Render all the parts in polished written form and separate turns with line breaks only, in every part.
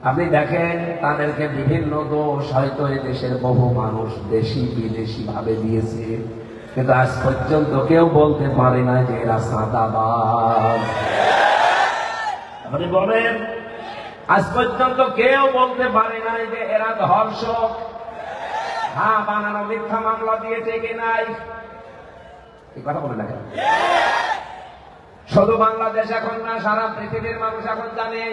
আপনি দেখেন তাদেরকে বিভিন্ন দোষ হয়তো এই দেশের বহু মানুষ দেশি বিদেশি ভাবে দিয়েছে, কিন্তু আজ পর্যন্ত কেউ বলতে পারে না যে এরা সাদাবাজ। আপনি বলেন, আজ পর্যন্ত কেউ বলতে পারে না যে এরা ধর্ষক। হ্যাঁ, বানানো মিথ্যা মামলা দিয়ে টেকে নাই, এই কথা বলে না কেন? শুধু বাংলাদেশ এখন না, সারা পৃথিবীর মানুষ এখন জানে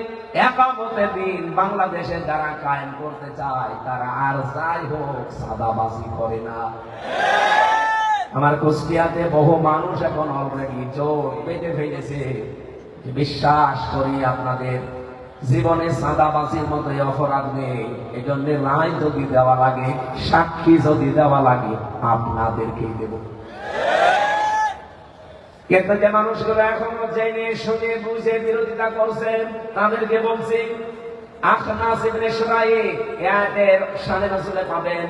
একামতের দিন বাংলাদেশে যারা কায়েম করতে চায় তারা আর যাই হোক সাদাবাজি করে না। আমার কুষ্টিয়াতে বহু মানুষ এখন অলরেডি জোর পেটে ফেলেছে, বিশ্বাস করি আপনাদের জীবনে সাদাবাজির মতো অপরাধ নেই। এই জন্য রায় যদি দেওয়া লাগে, সাক্ষী যদি দেওয়া লাগে, আপনাদেরকেই দেব। কিন্তু যে মানুষগুলো এখনো জেনে শুনে বুঝে বিরোধিতা করছেন তাদেরকে বলছি, আখনাস ইবনে শুরাইক এর শানে রাসূলে পাবেন।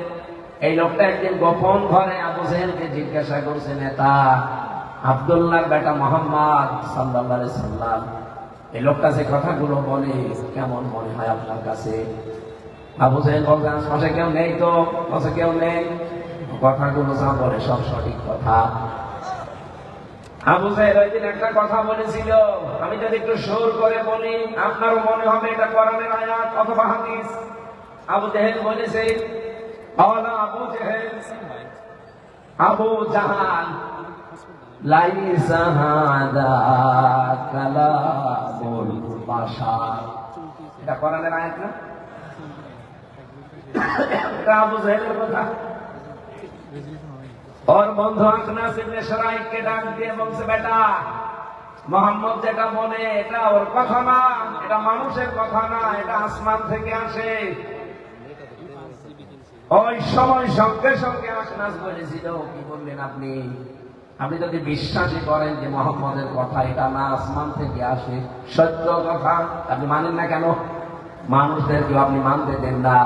এই লোকটা একদিন গোপন ঘরে আবু জেহেলকে জিজ্ঞাসা করছে, নেতা আব্দুল্লাহর বেটা মুহাম্মদ সাল্লাল্লাহু আলাইহি সাল্লাম, এই লোকটা যে কথাগুলো বলে কেমন মনে হয় আপনার কাছে? আবু জেহেল বলছেন, আশেপাশে কেউ নেই তো? বলছে কেউ নেই, কথাগুলো যা বলে সব সঠিক কথা। আবু জেহেল ওই দিন একটা কথা বলেছিল, আমি যদি একটু সুর করে বলি আপনারও মনে হবে এটা কোরআনের আয়াত অথবা হাদিস। আবু জেহেল বলেছে, আওয়ালা আবু জেহেল আবু জাহাল লাইসা হাদা কালামুল বাশার। এটা কোরআনের আয়াত না? এটা আবু জেহেলের কথা। ওর বন্ধু আখনাস ইবনে শুরাইককে ডাক দিয়ে বলছে, বেটা মুহাম্মদ যেটা বলে এটা ওর কথা না, এটা মানুষের কথা না, এটা আসমান থেকে আসে। ওই সময় সঙ্গে সঙ্গে আখনাস বলেছিল, কি বললেন আপনি? আপনি যদি বিশ্বাসই করেন যে মুহাম্মদের কথা এটা না আসমান থেকে আসে, সত্য কথা, আপনি মানেন না কেন? মানুষদেরকে আপনি মানতে দেন না।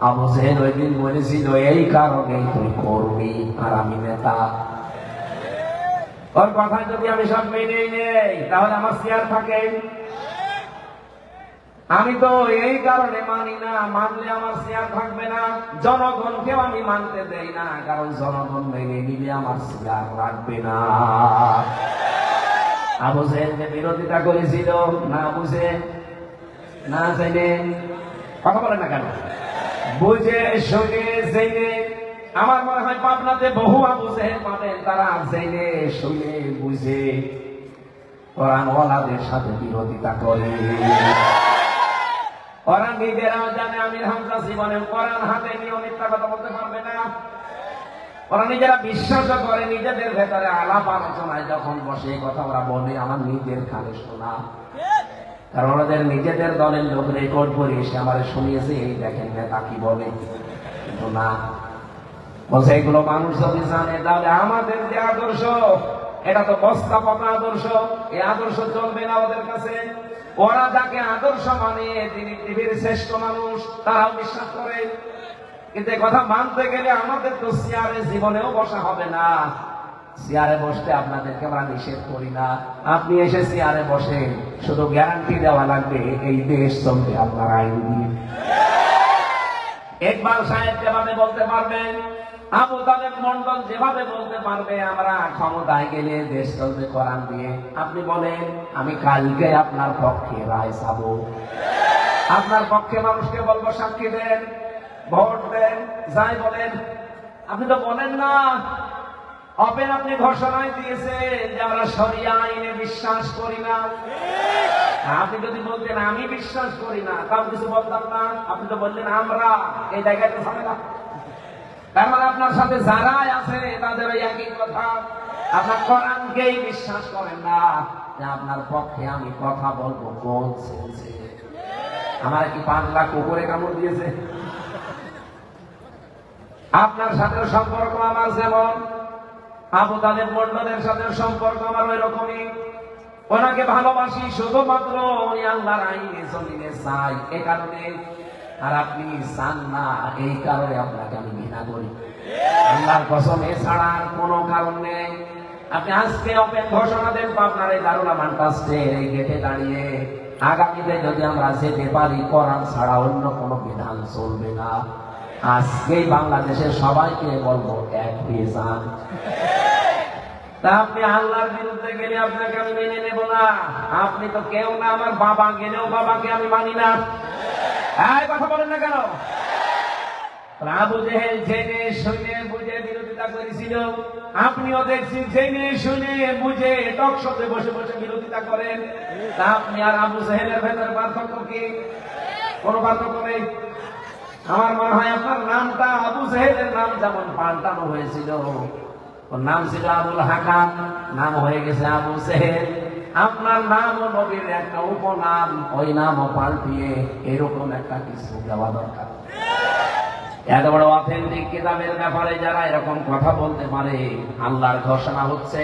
আবু জেহেল ওই দিন বলেছিল, এই কারণে তুই কর্মী আর আমি নেতা। ওর কথা যদি আমি সব মেনে নেই তাহলে আমার চেয়ার থাকে। আমি তো এই কারণে মানি না, মানলে আমার চেয়ার থাকবে না। জনগণকেও আমি মানতে দেই না, কারণ জনগণ মেনে নিলে আমার চেয়ার রাখবে না। আবু জেহেল যে বিরোধিতা করেছিল না বুঝে না জেনে, কথা বলেন না কেন? বুঝে শুনে জেনে। আমার মনে হয় পাবনাতে বহু আবু জেহেল পাবেন, তারা জেনে শুনে বুঝে কোরআনওয়ালাদের সাথে বিরোধিতা করে। ওরা নিজেরাও জানে আমির হামজা জীবনে কোরআন হাতে নিয়ে মিথ্যা কথা বলতে পারবে না। ওরা নিজেরা বিশ্বাস করে, নিজেদের ভেতরে আলাপ আলোচনায় যখন বসে কথা ওরা বলে আমার নিজের কানে শোনা, কারণ ওদের নিজেদের দলের লোক রেকর্ড করে এসে আমার শুনিয়েছে, এই দেখেন নেতা কি বলে। কিন্তু না, বলছে এগুলো মানুষ যদি জানে তাহলে আমাদের যে আদর্শ এটা তো বস্তা পচা আদর্শ, এই আদর্শ চলবে না ওদের কাছে। ওরা যাকে আদর্শ মানে তিনি পৃথিবীর শ্রেষ্ঠ মানুষ, তারাও বিশ্বাস করে। কিন্তু কথা মানতে গেলে আমাদের তো চেয়ারে জীবনেও বসা হবে না। চেয়ারে বসতে আপনাদেরকে আমরা নিষেধ করি না, আপনি এসে চেয়ারে বসে, শুধু গ্যারান্টি দেওয়া লাগবে এই দেশ চলবে আপনার আইন দিয়ে। ইকবাল সাহেব যেভাবে বলতে পারবেন, আবু তালেব মন্ডল যেভাবে বলতে পারবে আমরা ক্ষমতায় গেলে দেশ চলবে কোরআন দিয়ে, আপনি বলেন আমি কালকে আপনার পক্ষে রায় চাবো, আপনার পক্ষে মানুষকে বলবো সাক্ষী দেন, ভোট দেন, যাই বলেন। আপনি তো বলেন না। ওপেন আপনি ঘোষণায় দিয়েছেন যে আমরা শরিয়া আইনে বিশ্বাস করি না। আপনি যদি বলতেন আমি বিশ্বাস করি না, তাও কিছু বলতাম না। আপনি তো বললেন আমরা, এই জায়গায় তো হবে না। তার মানে আপনার সাথে যারাই আছে তাদের ওই একই কথা, আপনার কোরআনকেই বিশ্বাস করেন না, যে আপনার পক্ষে আমি কথা বলবো কোন সেন্সে? আমার কি পাগলা কুকুরে কামড় দিয়েছে? আপনার সাথে সম্পর্ক আমার যেমন, আবু তালেব মন্ডলের সাথে সম্পর্ক আমার ওই রকমই। ওনাকে ভালোবাসি শুধুমাত্র উনি আল্লাহর আইনে জমিনে চাই, এ কারণে। আর আপনি চান না, এই কারণে আপনাকে আমি ঘৃণা করি। আল্লাহর কসম, এছাড়া আর কোনো কারণ নেই। আপনি আজকে ওপেন ঘোষণা দেন, আপনার এই দারুল আমান ট্রাস্টের এই গেটে দাঁড়িয়ে আগামীতে যদি আমরা যেতে পারি, কোরআন ছাড়া অন্য কোনো বিধান চলবে না। আজকেই বাংলাদেশের সবাইকে বলবো এক হয়ে যান। তা আপনি আল্লাহর বিরুদ্ধে গেলে আপনাকে আমি মেনে নেব না। আপনি তো কেউ না, আমার বাবা গেলেও বাবাকে আমি মানি না। এই কথা বলেন না কেন? আবু জেহেল জেনে শুনে বুঝে বিরোধিতা করেছিল, আপনিও দেখছি জেনে শুনে বুঝে টকশোতে বসে বসে বিরোধিতা করেন। তা আপনি আর আবু জেহেলের ভেতরে পার্থক্য কি? কোন পার্থক্য নেই। আমার মনে হয় আপনার নামটা আবু জেহেলের নাম যেমন পাল্টানো হয়েছিল, ওর নাম ছিল আবুল হাকাম, নাম হয়ে গেছে আবু জেহেল। আপনার নাম ও নবীর একটা উপনাম, ওই নামও পাল্টিয়ে এরকম একটা কিছু দেওয়া দরকার। এত বড় অথেন্টিক কিতাবের ব্যাপারে যারা এরকম কথা বলতে পারে, আল্লাহর ঘোষণা হচ্ছে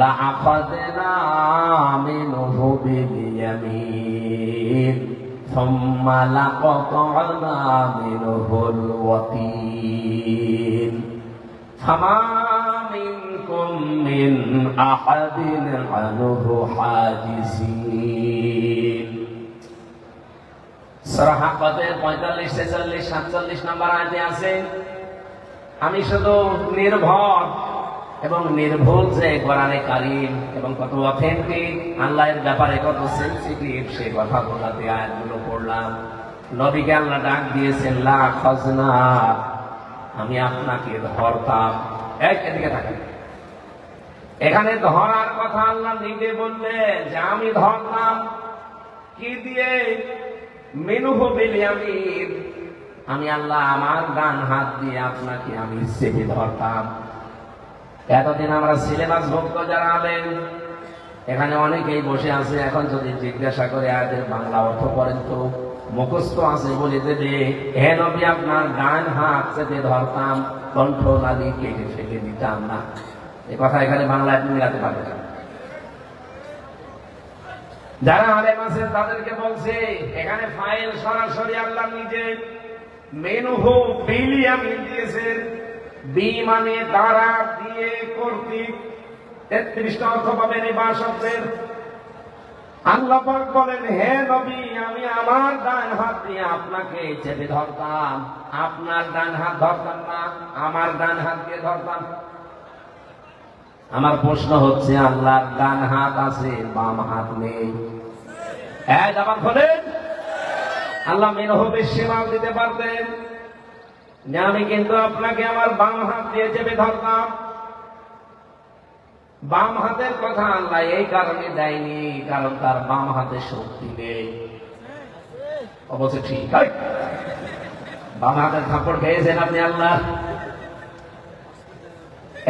লা আখাযনা মিনহু বিল-ইয়ামিন সুম্মা লাকাতা'না মিনহুল ওয়াতিন ফামা মিনকুম মিন আহাদিন আনহু হাজিসিন। সূরা হাক্কাতের 45, 46, 47 নম্বর আয়াতে আছে, আমি শুধু নির্ভর এবং নির্ভুল যে কোরআনে কারীম এবং কত অথেন্টিক, আল্লাহর ব্যাপারে কত সেনসিটিভ, সেই কথা বলাতে আয়াতগুলো পড়লাম। নবীকে আল্লাহ ডাক দিয়েছেন লা খাজনা, আমি আপনাকে ধরতাম। এদিকে থাকেন, এখানে ধরার কথা আল্লাহ নিজে বললেন যে আমি ধরতাম। কি দিয়ে? মিনহু বিল-ইয়ামিন, আমি আল্লাহ আমার ডান হাত দিয়ে আপনাকে আমি চেপে ধরতাম। এতদিন আমরা সিলেবাস ভুক্ত যারা আলেম, এখানে অনেকেই বসে আছে, এখন যদি জিজ্ঞাসা করে আয়াতের বাংলা অর্থ করেন তো মুখস্থ আছে, বলে দেবে হে নবী আপনার ডান হাত চেপে ধরতাম, কণ্ঠ নালী কেটে ফেলে দিতাম না। এই কথা এখানে বাংলায় আপনি মিলাতে পারবেন না। যারা আলেম আছেন তাদেরকে বলছে, এখানে ফাইল সরাসরি আল্লাহ নিজে মিনহু বিল-ইয়ামিন দিয়েছেন। বি মানে দ্বারা, দিয়ে, কর্তৃক। 33টা অর্থ পাবেন এই বা শব্দের। আল্লাহ পাক বলেন হে নবী আমি আমার ডান হাত দিয়ে আপনাকে চেপে ধরতাম, আপনার ডান হাত ধরতাম না, আমার ডান হাত দিয়ে ধরতাম। আমার প্রশ্ন হচ্ছে, আল্লাহর ডান হাত আছে, বাম হাত নেই। জবাব বলেন। আল্লাহ মিনহু বিল-শিমাল দিতে পারতেন যে আমি কিন্তু আপনাকে আমার বাম হাত দিয়ে চেপে ধরতাম। বাম হাতের কথা আল্লাহ এই কারণে দেয়নি, কারণ তার বাম হাতে শক্তি নেই। অবশ্য ঠিক, বাম হাতের থাপ্পড় খেয়েছেন আপনি আল্লাহ।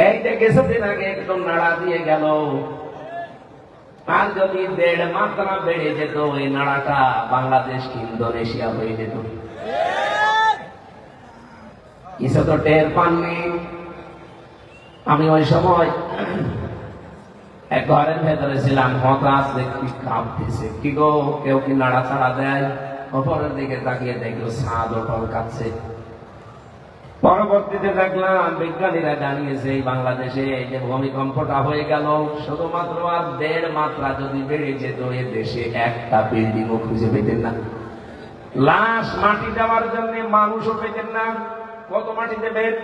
এই যে কিছুদিন আগে একদম নাড়া দিয়ে গেল, আর যদি 1.5 মাত্রা বেড়ে যেত, এই নাড়াটা বাংলাদেশ কি ইন্দোনেশিয়া হয়ে যেত। কিছু তো টের পাননি। আমি ওই সময় এক ঘরের ভেতরে ছিলাম, হঠাৎ দেখি কাঁপতেছে। কি গো, কেউ কি নাড়া ছাড়া দেয়? ওপরের দিকে তাকিয়ে দেখলো ছাদ ওঠল কাঁপছে। পরবর্তীতে দেখলাম বিজ্ঞানীরা জানিয়েছে এই বাংলাদেশে যে ভূমিকম্পটা হয়ে গেল, শুধুমাত্র আর 1.5 মাত্রা যদি বেড়ে যেত, এ দেশে একটা বিল্ডিংও খুঁজে পেতেন না। লাশ মাটি দেওয়ার জন্য মানুষও পেতেন না। কত মাটি দেবেন?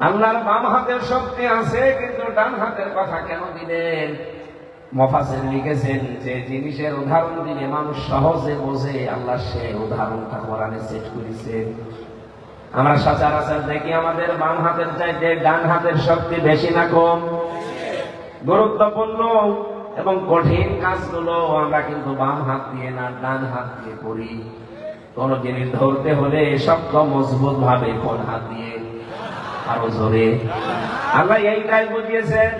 আল্লাহর বাম হাতের শক্তি আছে, কিন্তু ডান হাতের কথা কেন দিলেন? মুফাসসির লিখেছেন যে জিনিসের উদাহরণ দিলে মানুষ সহজে বোঝে, আল্লাহ সে উদাহরণটা কোরআনে সেট করেছেন। আমরা সচরাচর দেখি আমাদের বাম হাতের চাইতে ডান হাতের শক্তি বেশি না কম? গুরুত্বপূর্ণ এবং কঠিন কাজগুলো আমরা কিন্তু বাম হাত দিয়ে না ডান হাত দিয়ে করি। কোন জিনিস ধরতে হলে শক্ত মজবুত ভাবে কোন হাত দিয়ে? আরো জোরে। আল্লাহ এইটাই বুঝিয়েছেন।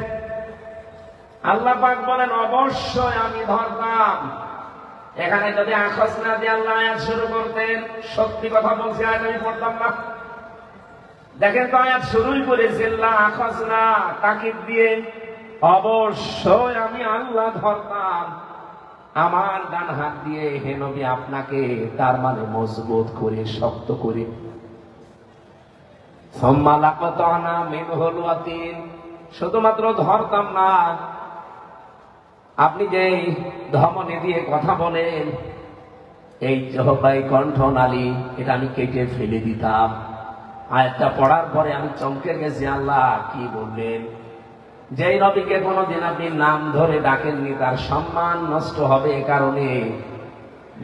আল্লাহ পাক বলেন অবশ্যই আমি ধরতাম। এখানে যদি আখস না দিয়ে আল্লাহ আয়াত শুরু করতেন, সত্যি কথা বলছি আয়াত আমি পড়তাম না। দেখেন তো আয়াত শুরুই করেছেন লা আখস না, তাকিদ দিয়ে। অবশ্যই আমি আল্লাহ ধরতাম আমার ডান হাত দিয়ে, হে নবী আপনাকে, তার মানে মজবুত করে, শক্ত করে। সুম্মা লাকাতা'না মিনহুল ওয়াতিন, শুধুমাত্র ধরতাম না, আপনি যে ধমনী দিয়ে কথা বলেন, এই জহবাই কণ্ঠনালী, এটা আমি কেটে ফেলে দিতাম। আয়াতটা পড়ার পরে আমি চমকে গেছি, আল্লাহ কি বললেন? যেই নবীকে কোনোদিন আপনি নাম ধরে ডাকেননি, তার সম্মান নষ্ট হবে এ কারণে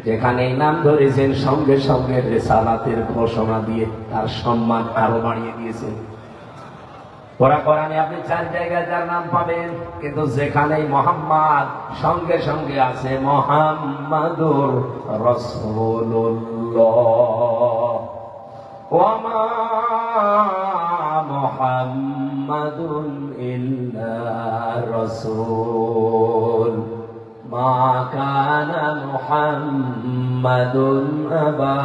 যেখানে নাম ধরেছেন সঙ্গে সঙ্গে রিসালাতের ঘোষণা দিয়ে তার সম্মান আরো বাড়িয়ে দিয়েছেন। কোরআনে আপনি 4 জায়গায় যার নাম পাবেন, কিন্তু যেখানেই মোহাম্মদ সঙ্গে সঙ্গে আছে মুহাম্মাদুর রাসূলুল্লাহ। ওয়া মা মুহাম্মাদুন ইল্লা রাসূল মা কানা মুহাম্মাদুন আবা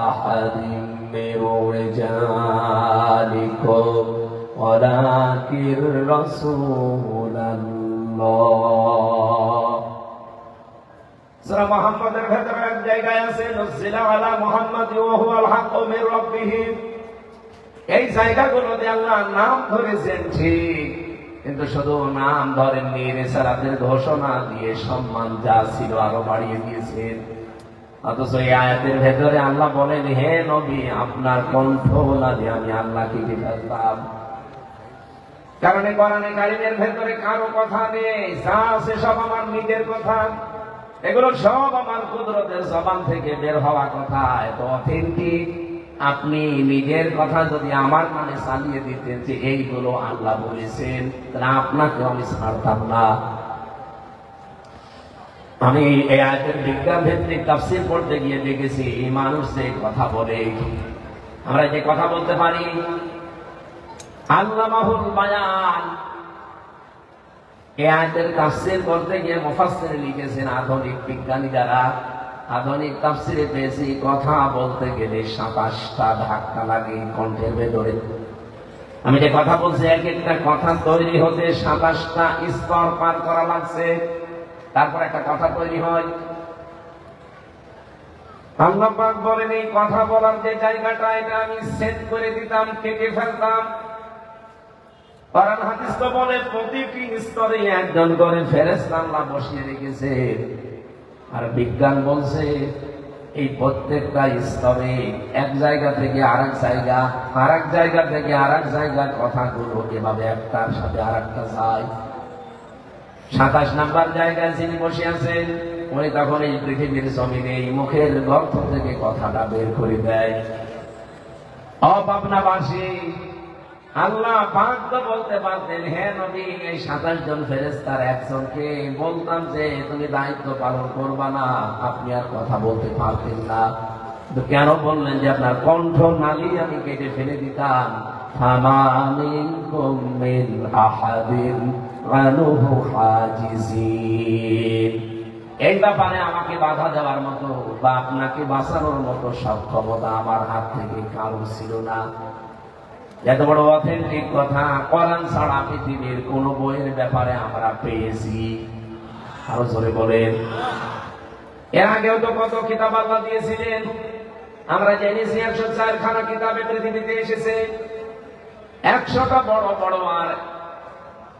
আহাদিন মির রিজালিকুম ওয়ালাকির রাসূলুল্লাহ। সূরা মুহাম্মাদের ভেতরে এক জায়গায় আছে নুজিলা আলা মুহাম্মাদ ওয়া হুয়াল হাক্কু মির রাব্বিহ। এই জায়গাগুলোতে আল্লাহ নাম ধরেছেন ঠিক, কিন্তু শুধু নাম ধরেননি, রিসালাতের ঘোষণা দিয়ে সম্মান যা ছিল আরো বাড়িয়ে দিয়েছেন। অথচ এই আয়াতের ভেতরে আল্লাহ বলেন, হে নবী, আপনার কণ্ঠ বলাতে আমি আল্লাহকে ফেললাম। কারণ কোরআনে কারিমের ভেতরে কারো কথা নেই, যা আছে সব আমার নিজের কথা। এগুলো সব আমার কুদরতের জবান থেকে বের হওয়া কথা, এত অথেন্টিক। আপনি নিজের কথা যদি আমার মানে চালিয়ে দিতেন যে এইগুলো আল্লাহ বলেছেন, তাহলে আপনাকে আমি ছাড়তাম না। আমি এই আয়াতের বিজ্ঞান ভিত্তিক তাফসীর পড়তে গিয়ে দেখেছি, এই মানুষ যে কথা বলে, আমরা যে কথা বলতে পারি, আল্লামাহুল বায়ান, এই আয়াতের তাফসীর করতে গিয়ে মুফাসসির লিখেছেন, আধুনিক বিজ্ঞানী যারা আধুনিক তাফসীরে পেয়েছি, কথা বলতে গেলে 27টা ধাক্কা লাগে কণ্ঠের ভেতরে। আমি যে কথা বলছি, এক একটা কথা তৈরি হতে 27টা স্তর পার করা লাগছে, তারপর একটা কথা তৈরি হয়। আল্লাহ পাক বলেন, এই কথা বলার যে জায়গাটা, এটা আমি সেট করে দিতাম, কেটে ফেলতাম। কোরআন হাদিস তো বলে প্রতিটি স্তরে একজন করে ফেরেশতা আল্লাহ বসিয়ে রেখেছে। আর বিজ্ঞান বলছে এই প্রত্যেকটা স্তরে এক জায়গা থেকে আরেক জায়গা, আরেক জায়গা থেকে আরেক জায়গার কথাগুলো এভাবে একটার সাথে আরেকটা যায়। 27 নাম্বার জায়গায় যিনি বসে আছেন, উনি তখন এই পৃথিবীর জমিনে এই মুখের গর্ত থেকে কথাটা বের করে দেয়। অভাবনাবাসী আল্লাহ পাক তো বলতে পারতেন, হে নবী, এই 27 জন ফেরেশতার একজনকে বলতাম যে তুমি দায়িত্ব পালন করবা না, আপনি আর কথা বলতে পারতেন না। তো কেন বললেন যে আপনার কণ্ঠ নালী আমি কেটে ফেলে দিতাম? ফামা মিনকুম মিন আহাদিন আনহু হাজিজিন। এই ব্যাপারে আমাকে বাধা দেওয়ার মতো বা আপনাকে বাঁচানোর মতো সক্ষমতা আমার হাত থেকে কারো ছিল না। এত বড় অথেন্টিক কথা কোরআন ছাড়া পৃথিবীর কোন বইয়ের ব্যাপারে আমরা পেয়েছি? আরো জোরে বলেন। এর আগেও তো কত কিতাব আল্লাহ দিয়েছিলেন, আমরা জেনেছি 104 খানা কিতাবে পৃথিবীতে এসেছে। 100টা বড় বড় আর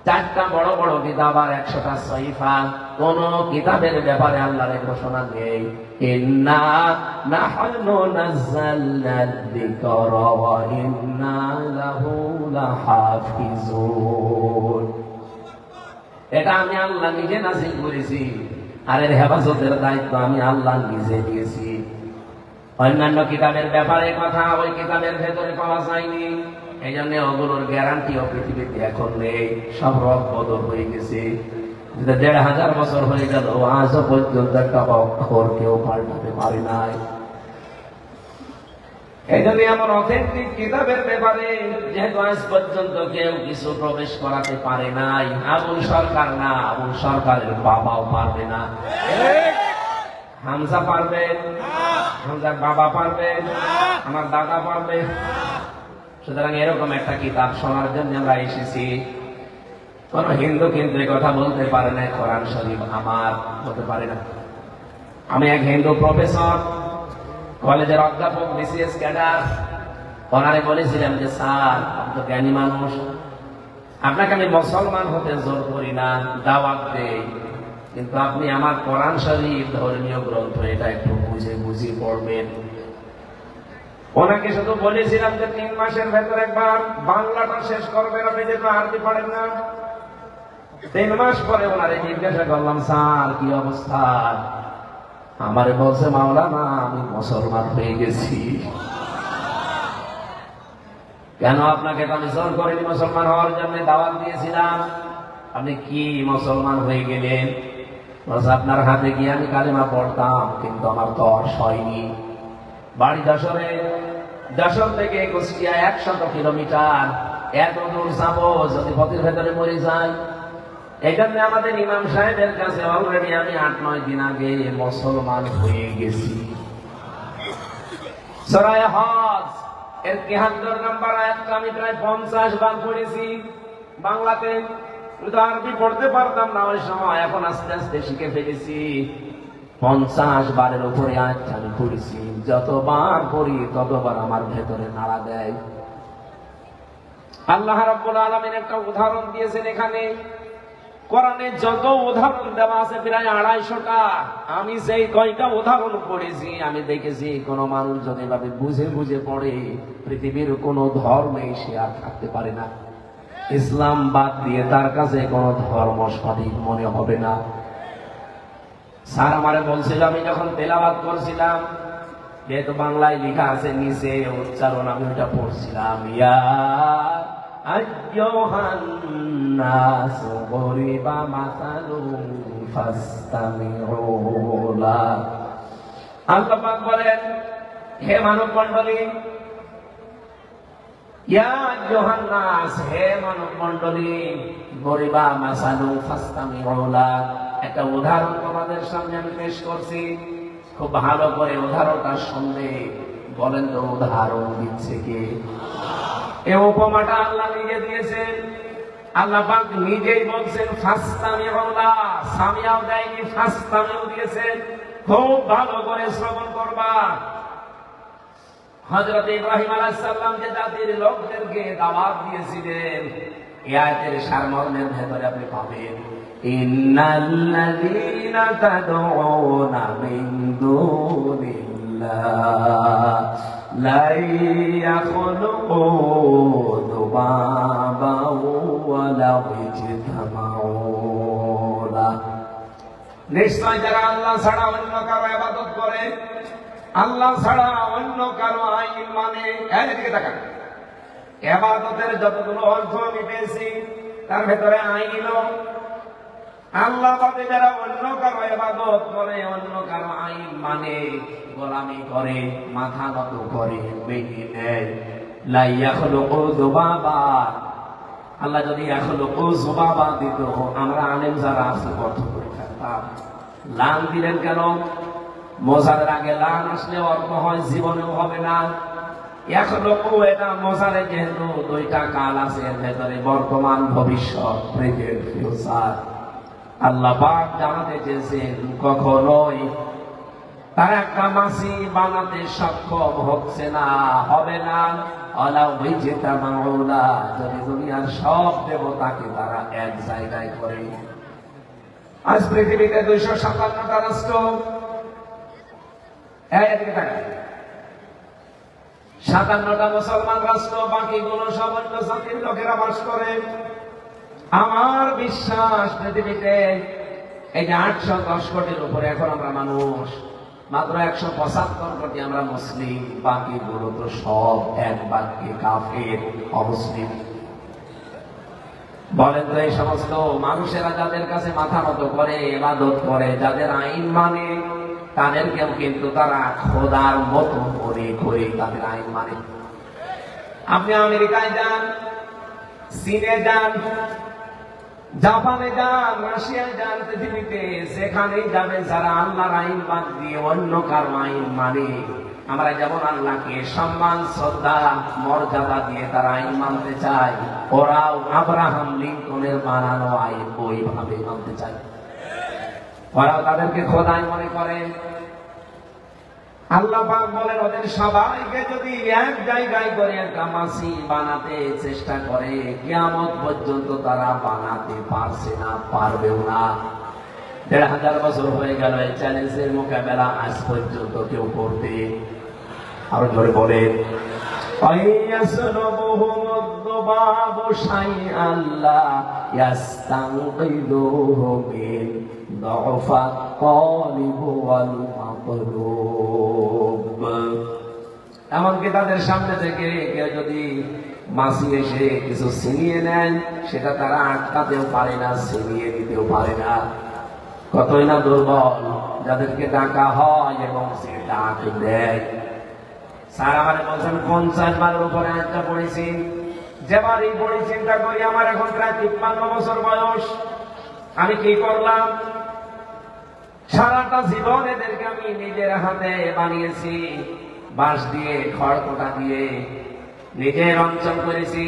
4টা বড় বড় কিতাব আর 100টা সহিফা। কোন কিতাবের ব্যাপারে আল্লাহর ঘোষণা নেই, ইন্না নাহনু নাযালনা যিকরা ওয়া ইন্না লাহু লাহাফিজুন। এটা আমি আল্লাহ নিজে নাযিল করেছি, আর এর হেফাজতের দায়িত্ব আমি আল্লাহ নিজে নিয়েছি। অন্যান্য কিতাবের ব্যাপারে কথা ওই কিতাবের ভেতরে পাওয়া যায়নি, এই জন্য ওগুলোর গ্যারান্টিও পৃথিবীতে এখন নেই, সব রদ বদল হয়ে গেছে। 1500 বছর হয়ে গেল, আজও পর্যন্ত একটা অক্ষর কেউ পাল্টাতে পারে নাই। এই জন্য আমার অথেন্টিক কিতাবের ব্যাপারে যেহেতু আজ পর্যন্ত কেউ কিছু প্রবেশ করাতে পারে নাই, আবুল সরকার না, আবুল সরকারের বাবাও পারবে না। হামজা পারবে, হামজার বাবা পারবে, আমার দাদা পারবে। সুতরাং এরকম একটা কিতাব শোনার জন্য আমরা এসেছি। কোন হিন্দু কিন্তু এই কথা বলতে পারে না কোরআন শরীফ আমার, বলতে পারে না। আমি এক হিন্দু প্রফেসর, কলেজের অধ্যাপক, বিসিএস ক্যাডার, ওনারে বলেছিলাম যে স্যার, আপনি তো জ্ঞানী মানুষ, আপনাকে আমি মুসলমান হতে জোর করি না, দাওয়াত দেই, কিন্তু আপনি আমার কোরআন শরীফ ধর্মীয় গ্রন্থ এটা একটু বুঝে বুঝে পড়বেন। ওনাকে শুধু বলেছিলাম যে 3 মাসের ভেতর একবার বাংলাটা শেষ করবেন, আপনি যেহেতু আরবি পড়েন না। 3 মাস পরে ওনারে জিজ্ঞাসা করলাম, স্যার কি অবস্থা? আমারে বলছে, মাওলানা আমি মুসলমান হয়ে গেছি। কেন? আপনাকে তো আমি জোর করিনি মুসলমান হওয়ার জন্য, দাওয়াত দিয়েছিলাম। আপনি কি মুসলমান হয়ে গেলেন? বলছে, আপনার হাতে গিয়ে আমি কালিমা পড়তাম, কিন্তু আমার তর্স হয়নি। বাড়ি যশোরে, যশোর থেকে কুষ্টিয়া 100 কিলোমিটার, এত দূর যাবো যদি পথের ভেতরে মরে যায়। এই জন্য আমাদের ইমাম সাহেবের কাছে অলরেডি আমি 8-9 দিন আগে মুসলমান হয়ে গেছি। সূরা হজ এর 73 নম্বর আয়াতটা আমি প্রায় 50 বার পড়েছি বাংলাতে। কিন্তু আরবি পড়তে পারতাম না ওই সময়, এখন আস্তে আস্তে শিখে ফেলেছি। 50 বারের উপরে আয়াতটা আমি পড়েছি। যতবার পড়ি ততবার আমার ভেতরে নাড়া দেয়। আল্লাহ রাব্বুল আলামিন একটা উদাহরণ দিয়েছেন এখানে। কোরআনে যত উদাহরণ দেওয়া আছে প্রায় 250টা। আমি সেই কয়টা উদাহরণ পড়েছি, আমি দেখেছি কোন মানুষ যদি এভাবে বুঝে বুঝে পড়ে পৃথিবীর কোন ধর্মে সে আর থাকতে পারে না। ইসলাম বাদ দিয়ে তার কাছে কোন ধর্ম সঠিক মনে হবে না। স্যার আমারে বলছিল, আমি যখন তেলাওয়াত করছিলাম, যেহেতু বাংলায় লেখা আছে নিচে উচ্চারণ, আমি ওটা পড়ছিলাম, ইয়া আইয়ুহান নাস গরিবা মাসালুন ফাসতামিউ লা। আল্লাহ পাক বলেন, হে মানব মণ্ডলী, ইয়া আইয়ুহান নাস, হে মানব মণ্ডলী, গরিবা মাসালুন ফাসতামিউ লা। একটা উদাহরণ তোমাদের সামনে আমি পেশ করছি, খুব ভালো করে উদাহরণটা শুনবে। বলেন তো উদাহরণ দিচ্ছে কে? এই উপমাটা আল্লাহ নিজে দিয়েছেন। আল্লাহ পাক নিজেই বলছেন ফাসতামিউ লা, সামিয়াও দেয়নি, ফাসতামিউ দিয়েছেন। খুব ভালো করে শ্রবণ করবা। হযরত ইব্রাহিম আলাইহিস সালাম যে জাতির লোকদেরকে দাওয়াত দিয়েছিলেন, এই আয়াতের সারমর্মের ভেতরে আপনি পাবেন, ইন্নাল্লাযীনা তাদউনা মিন দুনিল্লাহ লা ইয়াখলুকু যুবাবাও ওয়া লাউ ইজতামাউ লাহ। নিশ্চয় যারা আল্লাহ ছাড়া অন্য কারো ইবাদত করে, আল্লাহ ছাড়া অন্য কারো আইন মানে, এদিকে তাকান, ইবাদতের যতগুলো অর্থ আমি পেয়েছি তার ভেতরে আইন, আল্লাহ বাদে যারা অন্য কারো ইবাদত করে, অন্য কারো আইন মানে, গোলামি করে, মাথা নত করে, মেনে নেয়, লা ইয়াখলুকু যুবাবা। আল্লাহ যদি ইয়াখলুকু যুবাবা দিত, আমরা আলেম যারা আছি অর্থ করে থাকতাম। লান দিলেন কেন? মোজারের আগে লান আসলে অর্থ হয় জীবনেও হবে না। ইয়াখলুকু এটা মোজারে যেহেতু 2টা কাল আছে এর ভেতরে, বর্তমান, ভবিষ্যৎ, প্রেজেন্ট, ফিউচার। আল্লাহ পাক জানাতে চেয়েছেন কখনোই তার একটা মাছি বানাতে সক্ষম হচ্ছে না, হবে না। আলাউ ইজতামাউ লা, যদি দুনিয়ার সব দেবতাকে তারা এক জায়গায় করে। আজ পৃথিবীতে 257টা রাষ্ট্র, এদিকে তাকান, 57টা মুসলমান রাষ্ট্র, বাকিগুলো সব অন্য জাতির লোকেরা বাস করে। আমার বিশ্বাস পৃথিবীতে এই যে 810 কোটির উপরে এখন আমরা মানুষ, মাত্র 175 কোটি আমরা মুসলিম, বাকিগুলো তো সব এক বাক্যে কাফের, অমুসলিম। বলেন তো এই সমস্ত মানুষেরা যাদের কাছে মাথা নত করে, ইবাদত করে, যাদের আইন মানে, তাদেরকেও কিন্তু তারা খোদার মতো করে করে তাদের আইন মানে। আপনি আমেরিকায় যান, চীনে যান, জাপানে যান, রাশিয়ায় যান, পৃথিবীতে যেখানেই যাবেন, যারা আল্লাহর আইন বাদ দিয়ে অন্য কারো আইন মানে, আমরা যেমন আল্লাহকে সম্মান, শ্রদ্ধা, মর্যাদা দিয়ে তারা আইন মানতে চায়, ওরাও আব্রাহাম লিঙ্কনের বানানো আইন ওইভাবে মানতে চায়। ওরাও তাদেরকে খোদাই মনে করে। আল্লাহ পাক বলেন, ওদের সবাইকে যদি এক জায়গায় করে একটা মাছি বানাতে চেষ্টা করে, কিয়ামত পর্যন্ত তারা বানাতে পারছে না, পারবেও না। 1500 বছর হয়ে গেল এই চ্যালেঞ্জের মোকাবেলা আজ পর্যন্ত কেউ করতে, আরো জোরে বলে এমনকি তাদের সামনে থেকে কেউ যদি মাসি এসে কিছু ছিনিয়ে নেন, সেটা তারা আটকাতেও পারে না, ছিনিয়ে দিতেও পারে না। কতই না দুর্বল যাদেরকে ডাকা হয় এবং সে ডাক দেয়। স্যার আমার বলছেন 50 বারের উপরে আটকা পড়েছি, যেবারই পড়ি চিন্তা করি আমার এখন প্রায় 53 বছর বয়স, আমি কি করলাম? সারাটা জীবন এদেরকে আমি নিজের হাতে বানিয়েছি, বাঁশ দিয়ে, খড়কোটা দিয়ে নিজের অঞ্চল করেছি,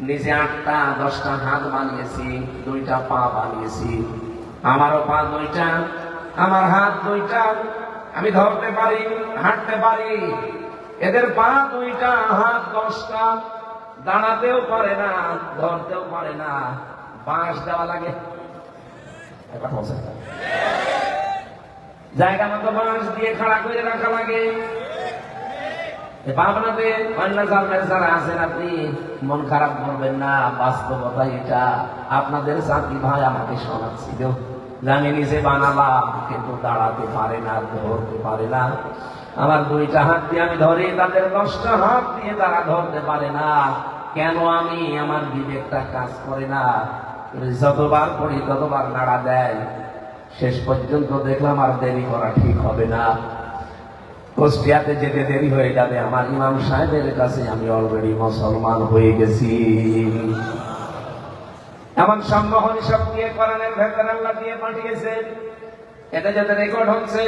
নিজে 8টা 10টা হাত বানিয়েছি, 2টা পা বানিয়েছি। আমারও পা 2টা, আমার হাত 2টা, আমি ধরতে পারি, হাঁটতে পারি। এদের পা 2টা, হাত 10টা, দাঁড়াতেও পারে না, ধরতেও পারে না, বাঁশ দেওয়া লাগে, জায়গা মতো বাঁশ দিয়ে খাড়া করে রাখা লাগে। ভাবনাতে অন্য জাতের যারা আছেন আপনি মন খারাপ করবেন না, বাস্তবতা এটা। আপনাদের জাতি ভাই আমাকে শোনাচ্ছিল, জানি নিজে বানালাম কিন্তু দাঁড়াতে পারে না, ধরতে পারে না। আমার 2টা হাত দিয়ে আমি ধরি, তাদের 10টা হাত দিয়ে তারা ধরতে পারে না। কেন? আমি আমার বিবেকটা কাজ করে না। যতবার পড়ি ততবার নাড়া দেয়। শেষ পর্যন্ত দেখলাম আর দেরি করা ঠিক হবে না, কুষ্টিয়াতে যেতে দেরি হয়ে যাবে। আমার ইমাম সাহেবের কাছে আমি অলরেডি মুসলমান হয়ে গেছি। এমন সম্মোহনী শক্তি কোরআনের ভেতরে আল্লাহ দিয়ে পাঠিয়েছে, এটা যাতে রেকর্ড হচ্ছে।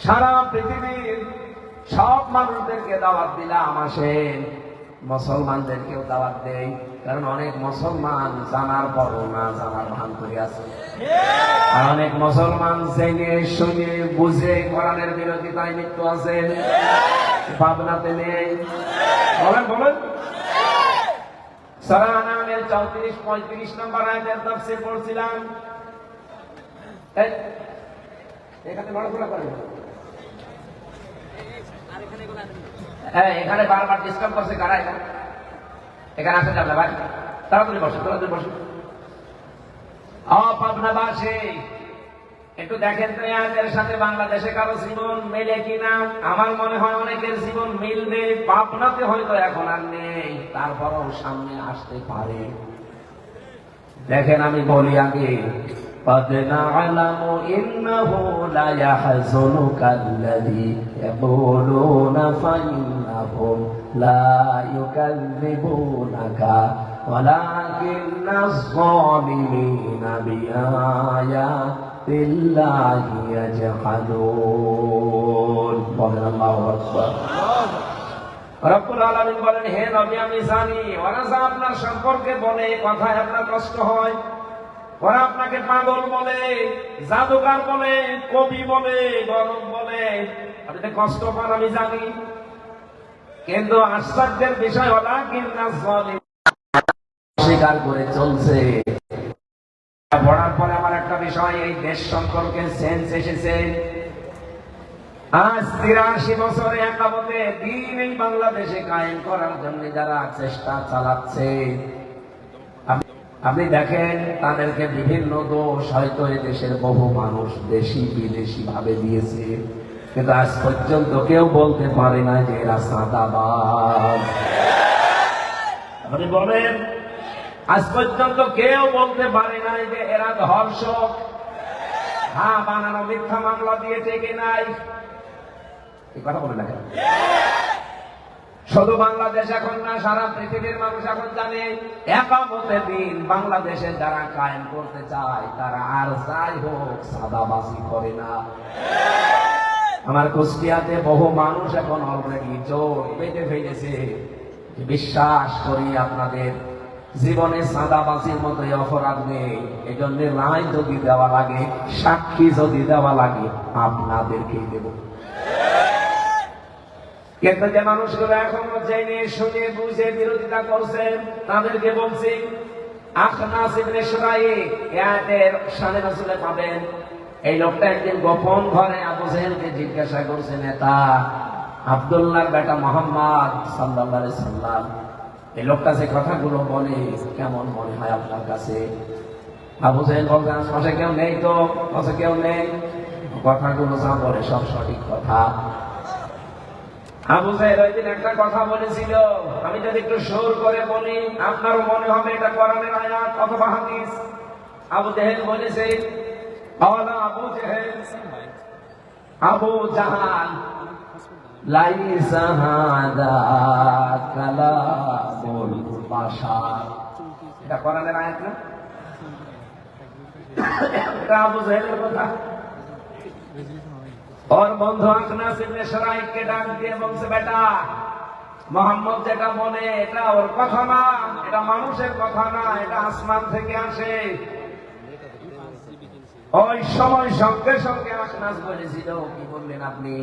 সারা পৃথিবীর সব মানুষদেরকে দাওয়াত দিলাম, আসেন। মুসলমানদেরকেও দাওয়াত দেই, কারণ অনেক মুসলমান জানার পরও না জানার ভান করে আছে, আর অনেক মুসলমান জেনে শুনে বুঝে কোরআনের বিরোধিতায় লিপ্ত আছে, ভাবনাতে নেই। বলেন বলেন। সূরা আনামের 34-35 নম্বর আয়াতের তাফসীর পড়ছিলাম। এখানে বড়গুলো করেন, এখানে বারবার ডিস্টার্ব করছে কারা? এখানে আসা যাবে না ভাই, তাড়াতাড়ি বসে, তাড়াতাড়ি বসে। পাবনাবাসী একটু দেখেন তো এর সাথে বাংলাদেশে কারো জীবন মেলে কিনা। আমার মনে হয় অনেকের জীবন মিলবে, পাবনাতে হয়তো এখন আর নেই, তারপরও সামনে আসতে পারে। দেখেন আমি বলি আগে, قد نعلم إنه لا يحزنك الذي يقولون فإنهم لا يكذبونك ولكن الظالمين بآيات الله يجحدون. বলেন আল্লাহু আকবার। রব্বুল আলামিন বলেন, হে নবী আমি জানি ওরা যা আপনার সম্পর্কে বলে, কথায় আপনার কষ্ট হয়, ওরা আপনাকে পাগল বলে, জাদুকার বলে, কবি বলে, গরম বলে, আপনি কষ্ট পান আমি জানি। কিন্তু আশ্চর্যের বিষয় ওরা কিন্তু স্বীকার করে চলছে। পড়ার পরে আমার একটা বিষয়, এই দেশ সম্পর্কে সেন্স এসেছে। আজ 83 বছরে একাবতে দিন এই বাংলাদেশে কায়েম করার জন্য যারা চেষ্টা চালাচ্ছে, আপনি দেখেন তাদেরকে বিভিন্ন দোষ হয়তো এই দেশের বহু মানুষ দেশি বিদেশি ভাবে দিয়েছে, কিন্তু আজ পর্যন্ত কেউ বলতে পারে না যে এরা চাঁদাবাজ। আপনি বলেন, আজ পর্যন্ত কেউ বলতে পারে না যে এরা ধর্ষক। হ্যাঁ, বানানো মিথ্যা মামলা দিয়ে টেকে নাই, এই কথা বলে না। শুধু বাংলাদেশ এখন না, সারা পৃথিবীর মানুষ এখন জানে একামতে দিন বাংলাদেশে যারা কায়েম করতে চায় তারা আর যাই হোক সাদাবাজি করে না। আমার কুষ্টিয়াতে বহু মানুষ এখন অলরেডি জোর পেতে ফেলেছে। বিশ্বাস করি আপনাদের জীবনে সাদাবাজির মতো অপরাধ নেই। এই জন্য রায় যদি দেওয়া লাগে, সাক্ষী যদি দেওয়া লাগে, আপনাদেরকেই দেব। কিন্তু যে মানুষগুলো এখনো জেনে শুনে বুঝে বিরোধিতা করছেন, তাদেরকে বলছি আখনাস ইবনে শুরাইক এর শানে রাসূলে পাবেন। এই লোকটা একদিন গোপন ঘরে আবু জেহেলকে জিজ্ঞাসা করছে, নেতা আব্দুল্লাহর বেটা মুহাম্মদ সাল্লাল্লাহু আলাইহি সাল্লাম, এই লোকটা যে কথাগুলো বলে কেমন মনে হয় আপনার কাছে? আবু জেহেল বলছে, আশেপাশে কেউ নেই তো। বলছে, কেউ নেই, কথাগুলো যা বলে সব সঠিক কথা। আবু জেহেল ওই দিন একটা কথা বলেছিল, আমি যদি একটু সুর করে বলি আপনারও মনে হবে এটা কোরআনের আয়াত অথবা হাদিস। আবু জেহেল বলেছে, আবু জেহেল আবু জাহাল লাইসা হাদা কালামুল বাশার। এটা কোরআনের আয়াত না, এটা আবু জেহেলের কথা। ওর বন্ধু আখনাস ইবনে শুরাইককে ডাক দিয়ে বলছে, বেটা মুহাম্মদ যেটা বলে এটা ওর কথা না, এটা মানুষের কথা না, এটা আসমান থেকে আসে। ওই সময় সঙ্গে সঙ্গে আখনাস বলেছিল, কি বললেন আপনি?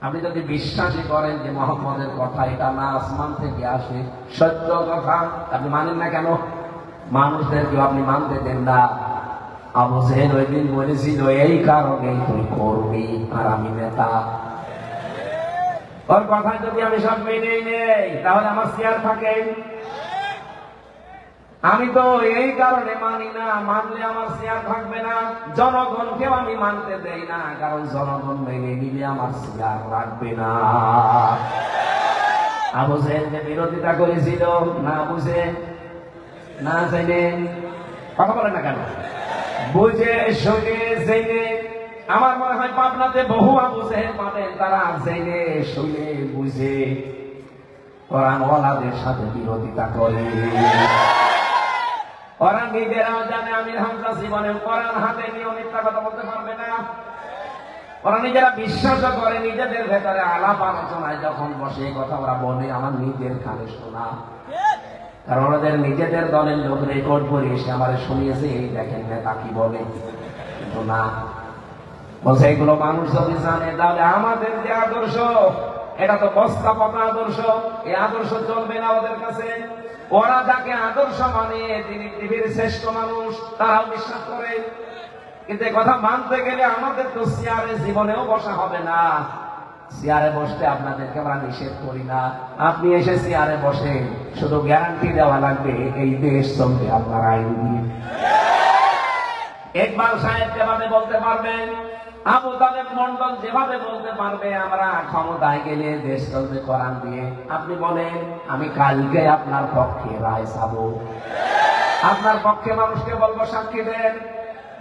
আপনি যদি বিশ্বাসই করেন যে মুহাম্মদের কথা এটা না আসমান থেকে আসে, সত্য কথা, আপনি মানেন না কেন? মানুষদেরকে আপনি মানতে দেন না। আবু জেহেল ওই দিন বলেছিল, এই কারণে তুই কর্মী আর আমি নেতা। ওর কথা যদি আমি সব মেনে নেই তাহলে আমার শেয়ার থাকে। আমি তো এই কারণে মানি না, মানলে আমার শেয়ার থাকবে না। জনগণকেও আমি মানতে দেই না, কারণ জনগণ মেনে নিলে আমার শেয়ার রাখবে না। আবু জেহেল যে বিরোধিতা করেছিল না বুঝে না জেনে, কথা বলেন না কেন? বুঝে শুনে জেনে। আমার মনে হয় পাবনাতে বহু আবু জেহেল পাবেন, তারা জেনে শুনে বুঝে কোরআনওয়ালাদের সাথে বিরোধিতা করে। ওরা নিজেরাও জানে আমির হামজা জীবনে কোরআন হাতে নিয়ে মিথ্যা কথা বলতে পারবে না। ওরা নিজেরা বিশ্বাস করে, নিজেদের ভেতরে আলাপ আলোচনায় যখন বসে কথা ওরা বলে আমার নিজের কানে শোনা। কারণ ওদের নিজেদের দলের লোক রেকর্ড করে এসে আমার শুনিয়েছে, এই দেখেন নেতা কি বলে। কিন্তু না, বলছে এগুলো মানুষ যদি জানে তাহলে আমাদের যে আদর্শ এটা তো বস্তা পচা আদর্শ, এই আদর্শ চলবে না ওদের কাছে। ওরা যাকে আদর্শ মানে তিনি পৃথিবীর শ্রেষ্ঠ মানুষ, তারাও বিশ্বাস করে। কিন্তু কথা মানতে গেলে আমাদের তো চেয়ারে জীবনেও বসা হবে না। চেয়ারে বসতে আপনাদেরকে আমরা নিষেধ করি না, আপনি এসে চেয়ারে বসে, শুধু গ্যারান্টি দেওয়া লাগবে এই দেশ চলবে আপনার আইন দিয়ে। ইকবাল সাহেব যেভাবে বলতে পারবেন, আবু তালেব মন্ডল যেভাবে বলতে পারবে আমরা ক্ষমতায় গেলে দেশ চলবে কোরআন দিয়ে, আপনি বলেন আমি কালকে আপনার পক্ষে রায় চাবো, আপনার পক্ষে মানুষকে বলবো সাক্ষী দেন,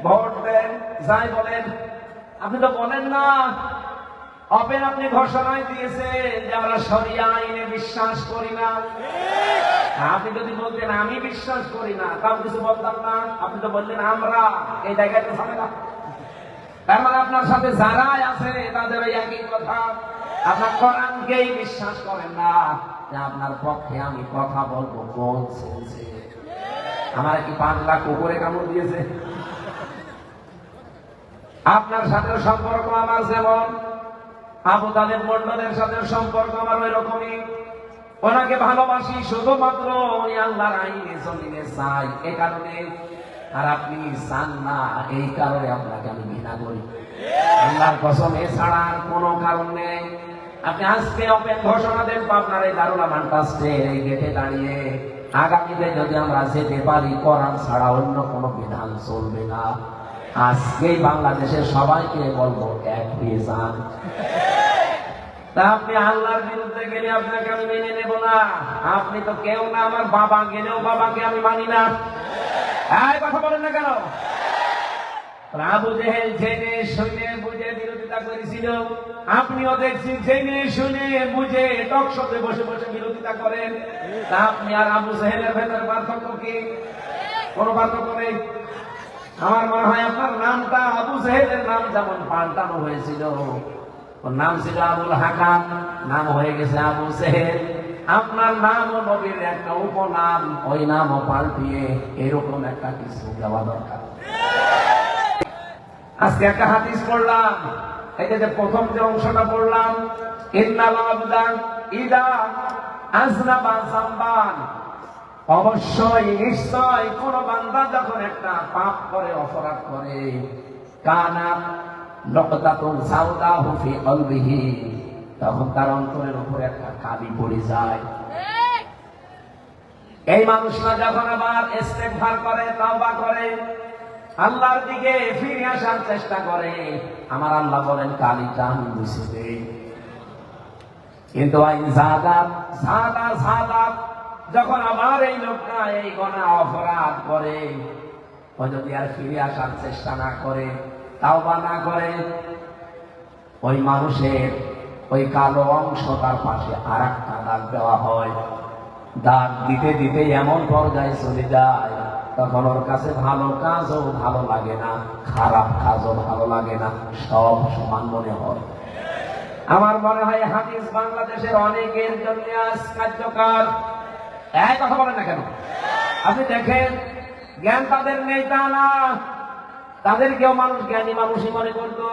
ভোট দেন, যাই বলেন। আপনি তো বলেন না। অপেন আপনি ঘোষণায় দিয়েছেন যে আমরা শরিয়া আইনে বিশ্বাস করি না। আপনি যদি বলতেন আমি বিশ্বাস করি না, তাও কিছু বলতাম না। আপনি তো বললেন আমরা, এই জায়গায় তো হবে না। তার মানে আপনার সাথে যারাই আছে তাদের ওই একই কথা, আপনার কোরআনকেই বিশ্বাস করেন না। যে আপনার পক্ষে আমি কথা বলবো কোন সেন্সে? আমার কি 5 লাখ কুকুরে কামড় দিয়েছে? আপনার সাথে সম্পর্ক আমার যেমন, আবু তালেব মন্ডলের সাথে সম্পর্ক আমার ওই রকমই। ওনাকে ভালোবাসি শুধুমাত্র উনি আল্লাহর আইনে জমিনে চাই, এ কারণে। আর আপনি চান না, এই কারণে আপনাকে আমি ঘৃণা করি। আল্লাহর কসম, এছাড়া আর কোনো কারণ নেই। আপনি আজকে ওপেন ঘোষণা দেন আপনার এই দারুল আমান ট্রাস্টের এই গেটে দাঁড়িয়ে, আগামীতে যদি আমরা যেতে পারি কোরআন ছাড়া অন্য কোনো বিধান চলবে না। আজকেই বাংলাদেশের সবাইকে বলবো এক হয়ে যান। তা আপনি আল্লাহর বিরুদ্ধে গেলে আপনাকে আমি মেনে নেব না। আপনি তো কেউ না, আমার বাবা গেলেও বাবাকে আমি মানি না। এই কথা বলেন না কেন? আবু জেহেল জেনে শুনে বুঝে বিরোধিতা করেছিল, আপনিও দেখছি জেনে শুনে বুঝে টকশোতে বসে বসে বিরোধিতা করেন। তা আপনি আর আবু জেহেলের ভেতরে পার্থক্য কি? কোন পার্থক্য নেই। আমার মনে হয় আপনার নামটা আবু জেহেলের নাম যেমন পাল্টানো হয়েছিল, ওর নাম ছিল আবুল হাকাম, নাম হয়ে গেছে আবু জেহেল। আপনার নাম ও নবীর একটা উপনাম, ওই নামও পাল্টিয়ে এরকম একটা কিছু দেওয়া দরকার। আজকে একটা হাদিস পড়লাম, এই যে প্রথম যে অংশটা পড়লাম, ইন্নাল আবদা ইদা আযনাবা যামবান অবশ্যই নিশ্চয় কোন বান্দা যখন একটা পাপ করে, অপরাধ করে, কানা নকতাতুন সাউদাহু ফি কলবিহি, তখন তার অন্তরের উপরে একটা কালি পড়ে যায়। এই মানুষরা যখন আবার ইস্তেগফার করে, তওবা করে, আল্লাহর দিকে ফিরে আসার চেষ্টা করে, আমার আল্লাহ বলেন কালিটা আমি মুছে দেই। কিন্তু যখন আবার এই লোকটা এই গুনাহ অপরাধ করে, ও যদি আর ফিরে আসার চেষ্টা না করে, তাওবা না করে, ওই মানুষের ওই কালো অংশ তার পাশে আর একটা দাগ দেওয়া হয়। দাগ দিতে দিতে এমন পর্যায়ে চলে যায়, তখন ওর কাছে ভালো কাজও ভালো লাগে না, খারাপ কাজও ভালো লাগে না, সব সমান মনে হয়। আমার মনে হয় হাদিস বাংলাদেশের অনেকের জন্য আজ কার্যকর। এক কথা বলেন না কেন? আপনি দেখেন, জ্ঞান তাদের নেই তা না, তাদেরকেও মানুষ জ্ঞানী মানুষই মনে করতো।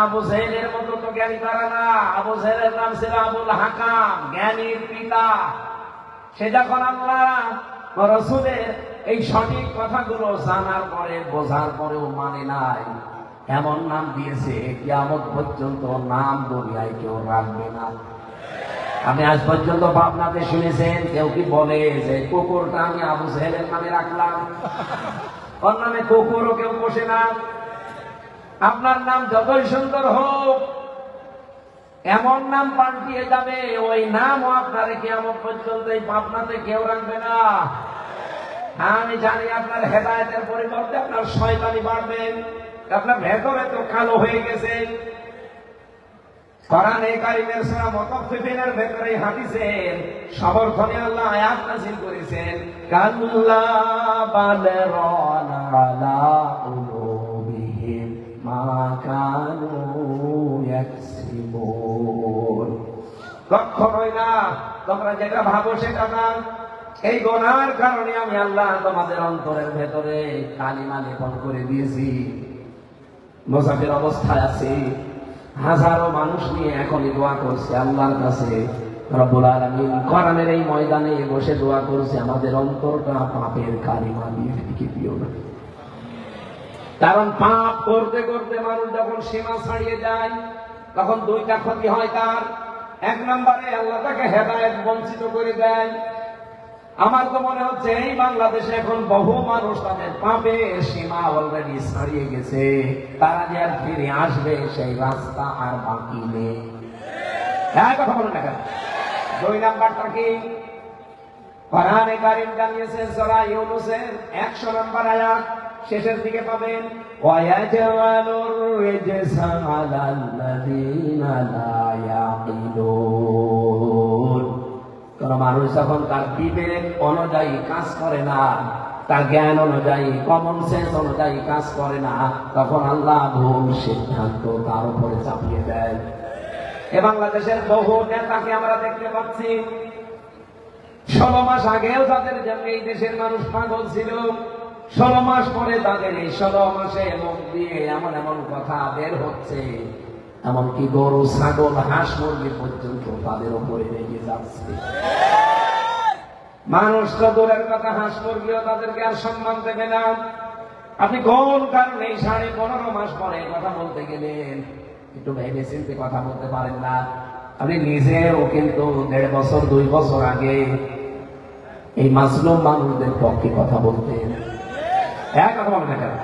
আবু জেহেলের মতো তো জ্ঞানী তারা না। আবু জেহেলের নাম ছিল আবুল হাকাম, জ্ঞানীর পিতা। সে যখন আল্লাহ রাসূলের এই সঠিক কথাগুলো জানার পরে, বোঝার পরেও মানে নাই, এমন নাম দিয়েছে কিয়ামত পর্যন্ত নাম দুনিয়ায় কেউ রাখবে না। আমি আজ পর্যন্ত পাবনাতে শুনেছেন কেউ কি বলে যে কুকুরটা আমি আবু জেহেলের নামে রাখলাম? ওর নামে কুকুরও কেউ বসে না। আপনার নাম যতই সুন্দর হোক, এমন নাম পাল্টিয়ে যাবে, ওই নামও আপনার কিয়ামত পর্যন্ত এই পাবনাতে কেউ রাখবে না। আমি জানি আপনার হেদায়েতের পরিবর্তে আপনার শয়তানি বাড়বে, আপনার ভেতরে তো কালো হয়ে গেছে। কোরআনে কারীমের সূরা মুতাফফিফিনের ভেতরে হাদিসের সমর্থনে আল্লাহ আয়াত নাযিল করেছেন, কাল্লা বাল রানা আলা কুলুবিহিম মা কানু ইয়াকসিবুন। কখনোই না, তোমরা যেটা ভাবো সেটা না। এই গুনার কারণে আমি আল্লাহ তোমাদের অন্তরের ভেতরে কালিমা লেপন করে দিয়েছি। মুসাফির অবস্থায় আছি, হাজারো মানুষ নিয়ে এখনই দোয়া করছে আল্লাহর কাছে, রব্বুল আলামিন কোরআনের এই ময়দানে বসে দোয়া করছে, আমাদের অন্তরটা পাপের কালিমা দিয়ে ঢেকে দিও না। কারণ পাপ করতে করতে মানুষ যখন সীমা ছাড়িয়ে যায়, তখন দুইটা ক্ষতি হয় তার। এক নম্বরে আল্লাহ তাকে হেদায়েত বঞ্চিত করে দেয়। আমার তো মনে হচ্ছে এই বাংলাদেশে এখন বহু মানুষ তাদের পাপের সীমা অলরেডি ছাড়িয়ে গেছে, তারা যে আর ফিরে আসবে সেই রাস্তা আর বাকি নেই। কথা বলেন না কেন? দুই নাম্বারটা কি? কোরআনে কারীম জানিয়েছে সূরা ইউনূসের 100 নম্বর আয়াত শেষের দিকে পাবেন, ওয়ায়াজআলুর রিজসা আলাল্লাযীনা লা ইয়াকিলুন। কোন মানুষ যখন তার বিবেক অনুযায়ী কাজ করে না, তার জ্ঞান অনুযায়ী, কমন সেন্স অনুযায়ী কাজ করে না, তখন আল্লাহ ভুল সিদ্ধান্ত তার উপরে চাপিয়ে দেয়। এ বাংলাদেশের বহু নেতাকে আমরা দেখতে পাচ্ছি, 16 মাস আগেও তাদের জন্য এই দেশের মানুষ পাগল ছিল, 16 মাস পরে তাদের এই 16 মাসে মুখ দিয়ে এমন এমন কথা বের হচ্ছে, এমনকি গরু, ছাগল, হাঁস, মুরগি পর্যন্ত তাদের উপরে রেগে যাচ্ছে। মানুষ তো দূরের কথা, হাঁস মুরগিও তাদেরকে আর সম্মান দেবে না। আপনি কোন কারণে 15.5 মাস পরে কথা বলতে গেলেন? একটু ভেবে চিন্তে কথা বলতে পারেন না? আপনি নিজেও কিন্তু 1.5 বছর 2 বছর আগে এই মাসলুম মানুষদের পক্ষে কথা বলতেন। কথা বলেন না কেন?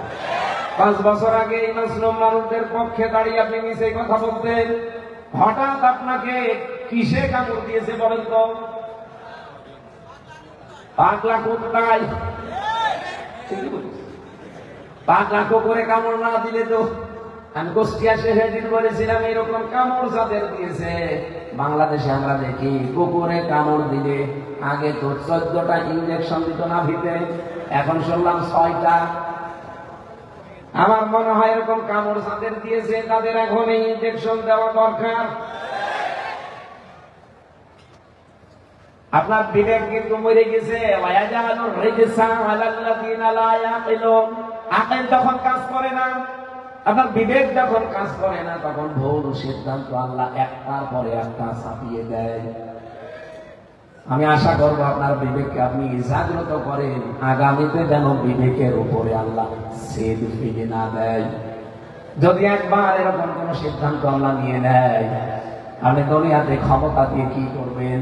5 বছর আগে এই মাসলুম মানুষদের পক্ষে দাঁড়িয়ে আপনি নিজে কথা বলতেন। হঠাৎ আপনাকে কিসে কামড় দিয়েছে বলেন তো? পাগলা কুত্তায়। পাগলা কুকুরে কামড় না দিলে তো, আমি কুষ্টিয়া সেদিন বলেছিলাম, এরকম কামড় যাদের দিয়েছে বাংলাদেশে আমরা দেখি, কুকুরে কামড় দিলে আগে তো 14টা ইঞ্জেকশন দিত নাভিতে, এখন শুনলাম 6টা। আমার মনে হয় এরকম কামড় যাদের দিয়েছে তাদের এখন এই ইঞ্জেকশন দেওয়া দরকার। আপনার বিবেক কিন্তু মরে গেছে। আকল যখন কাজ করে না, আপনার বিবেক যখন কাজ করে না, তখন ভুল সিদ্ধান্ত আল্লাহ একটার পরে একটা চাপিয়ে দেয়। আমি আশা করবো আপনার বিবেককে আপনি জাগ্রত করেন, আগামীতে যেন বিবেকের উপরে আল্লাহ সেদ ফিরে না দেয়। যদি একবার এরকম কোন সিদ্ধান্ত আল্লাহ নিয়ে নেয়, আপনি দুনিয়াতে ক্ষমতা দিয়ে কি করবেন?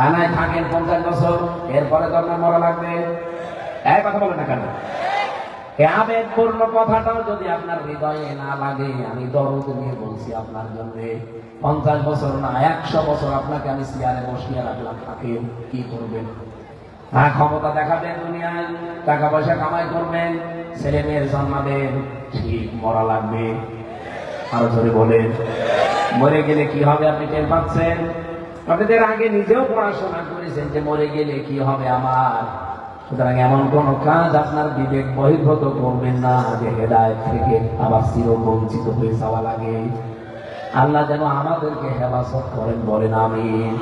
আনায় থাকেন 50 বছর, এরপরে তো আপনার মরা লাগবে। এক কথা বলেন না কেন? আবেগপূর্ণ কথাটাও যদি আপনার হৃদয়ে না লাগে, আমি দরদ নিয়ে বলছি আপনার জন্য, 50 বছর না 100 বছর আপনাকে আমি চেয়ারে বসিয়ে রাখলাম, তাকে কি করবেন? হ্যাঁ, ক্ষমতা দেখাবেন দুনিয়ায়, টাকা পয়সা কামাই করবেন, ছেলে মেয়ের জন্মাবেন, ঠিক মরা লাগবে। আরো জোরে বলেন। মরে গেলে কি হবে আপনি টের পাচ্ছেন? আপনাদের আগে নিজেও পড়াশোনা করেছেন যে মরে গেলে কি হবে আমার। সুতরাং এমন কোন কাজ আপনার বিবেক বহির্ভূত করবেন না যে হেদায়েত থেকে আবার চির বঞ্চিত হয়ে যাওয়া লাগে। আল্লাহ যেন আমাদেরকে হেফাজত করেন, বলেন আমিন।